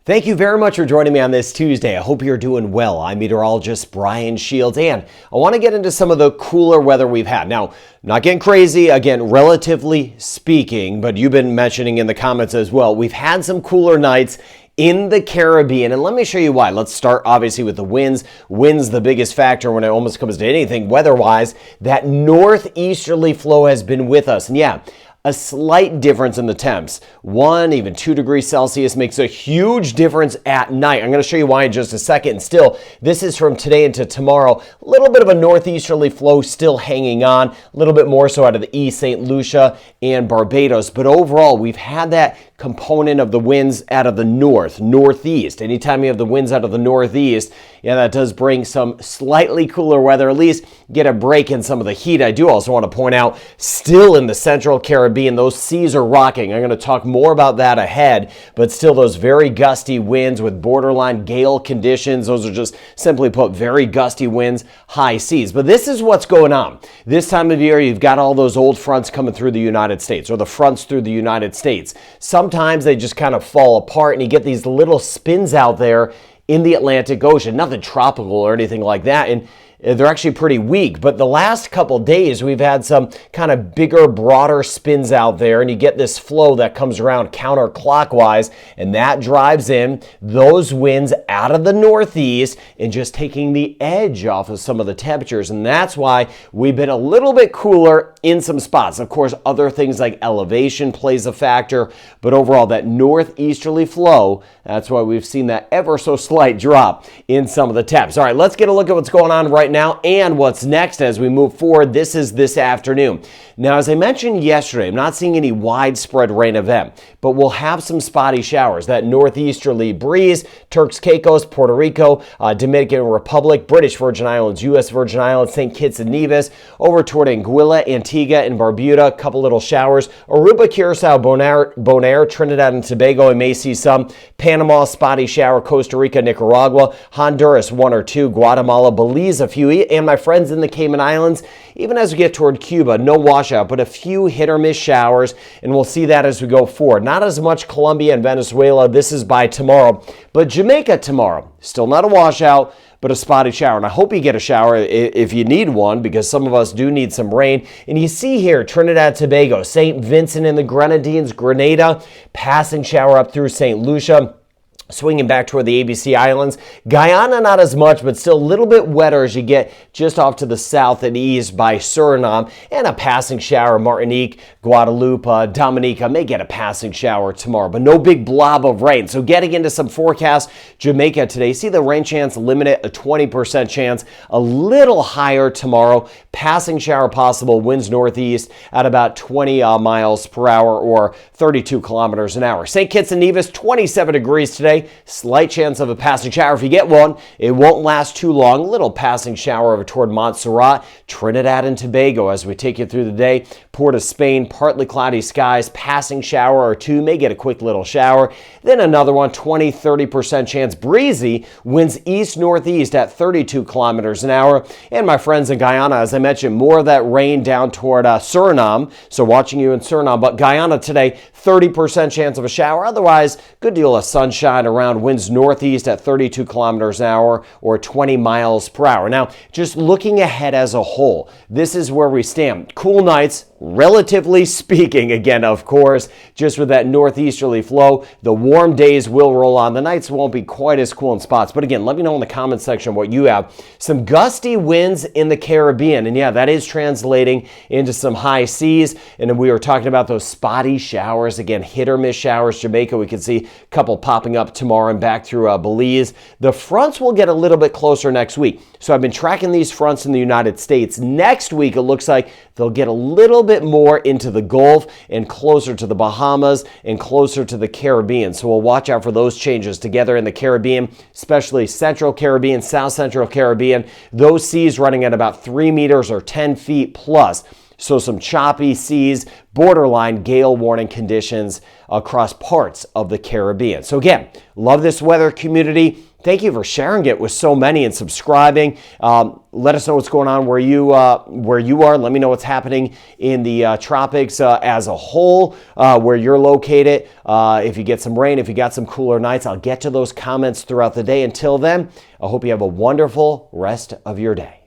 Thank you very much for joining me on this Tuesday. I hope you're doing well. I'm meteorologist Brian Shields, and I want to get into some of the cooler weather we've had. Now, not getting crazy, again, relatively speaking, but you've been mentioning in the comments as well, we've had some cooler nights in the Caribbean, and let me show you why. Let's start obviously with the winds. Winds, the biggest factor when it almost comes to anything weather-wise. That northeasterly flow has been with us, and yeah, a slight difference in the temps. 1, even 2 degrees Celsius makes a huge difference at night. I'm going to show you why in just a second. And still, this is from today into tomorrow. A little bit of a northeasterly flow still hanging on, a little bit more so out of the east, St. Lucia and Barbados. But overall, we've had that component of the winds out of the northeast. Anytime you have the winds out of the northeast, yeah, that does bring some slightly cooler weather, at least get a break in some of the heat. I do also want to point out, still in the central Caribbean, those seas are rocking. I'm going to talk more about that ahead, but still those very gusty winds with borderline gale conditions. Those are just simply put very gusty winds, high seas. But this is what's going on. This time of year, you've got all those old fronts coming through the United States, or the fronts through the United States. Sometimes they just kind of fall apart and you get these little spins out there in the Atlantic Ocean. Nothing tropical or anything like that. And they're actually pretty weak, but the last couple days we've had some kind of bigger, broader spins out there, and you get this flow that comes around counterclockwise, and that drives in those winds out of the northeast and just taking the edge off of some of the temperatures, and that's why we've been a little bit cooler in some spots. Of course, other things like elevation plays a factor, but overall that northeasterly flow, that's why we've seen that ever so slight drop in some of the temps. All right, let's get a look at what's going on right now and what's next as we move forward. This is this afternoon. Now, as I mentioned yesterday, I'm not seeing any widespread rain event, but we'll have some spotty showers. That northeasterly breeze, Turks Caicos, Puerto Rico, Dominican Republic, British Virgin Islands, U.S. Virgin Islands, St. Kitts and Nevis, over toward Anguilla, Antigua, and Barbuda, a couple little showers. Aruba, Curacao, Bonaire, Trinidad and Tobago, I may see some. Panama, spotty shower. Costa Rica, Nicaragua, Honduras, 1 or 2. Guatemala, Belize, a few. And my friends in the Cayman Islands, even as we get toward Cuba, no washout, but a few hit or miss showers, and we'll see that as we go forward. Not as much Colombia and Venezuela. This is by tomorrow, but Jamaica tomorrow, still not a washout, but a spotty shower. And I hope you get a shower if you need one, because some of us do need some rain. And you see here, Trinidad, Tobago, St. Vincent and the Grenadines, Grenada, passing shower up through St. Lucia, swinging back toward the ABC Islands. Guyana, not as much, but still a little bit wetter as you get just off to the south and east by Suriname, and a passing shower. Martinique, Guadeloupe, Dominica may get a passing shower tomorrow, but no big blob of rain. So getting into some forecasts, Jamaica today, see the rain chance limited, a 20% chance, a little higher tomorrow. Passing shower possible, winds northeast at about 20 miles per hour or 32 kilometers an hour. St. Kitts and Nevis, 27 degrees today. Slight chance of a passing shower. If you get one, it won't last too long. Little passing shower over toward Montserrat, Trinidad and Tobago as we take you through the day. Port of Spain, partly cloudy skies, passing shower or 2, may get a quick little shower. Then another one, 20-30% chance, breezy, winds east-northeast at 32 kilometers an hour. And my friends in Guyana, as I mentioned, more of that rain down toward Suriname. So watching you in Suriname, but Guyana today, 30% chance of a shower. Otherwise, good deal of sunshine around, winds northeast at 32 kilometers an hour or 20 miles per hour. Now, just looking ahead as a whole, this is where we stand. Cool nights, relatively speaking, again, of course, just with that northeasterly flow. The warm days will roll on. The nights won't be quite as cool in spots. But again, let me know in the comments section what you have. Some gusty winds in the Caribbean. And yeah, that is translating into some high seas. And we were talking about those spotty showers. Again, hit or miss showers. Jamaica, we can see a couple popping up tomorrow and back through Belize. The fronts will get a little bit closer next week. So I've been tracking these fronts in the United States. Next week, it looks like they'll get a little bit more into the Gulf and closer to the Bahamas and closer to the Caribbean. So we'll watch out for those changes together in the Caribbean, especially Central Caribbean, South Central Caribbean. Those seas running at about 3 meters or 10 feet plus. So some choppy seas, borderline gale warning conditions across parts of the Caribbean. So again, love this weather community. Thank you for sharing it with so many and subscribing. Let us know what's going on where you are. Let me know what's happening in the tropics as a whole, where you're located. If you get some rain, if you got some cooler nights, I'll get to those comments throughout the day. Until then, I hope you have a wonderful rest of your day.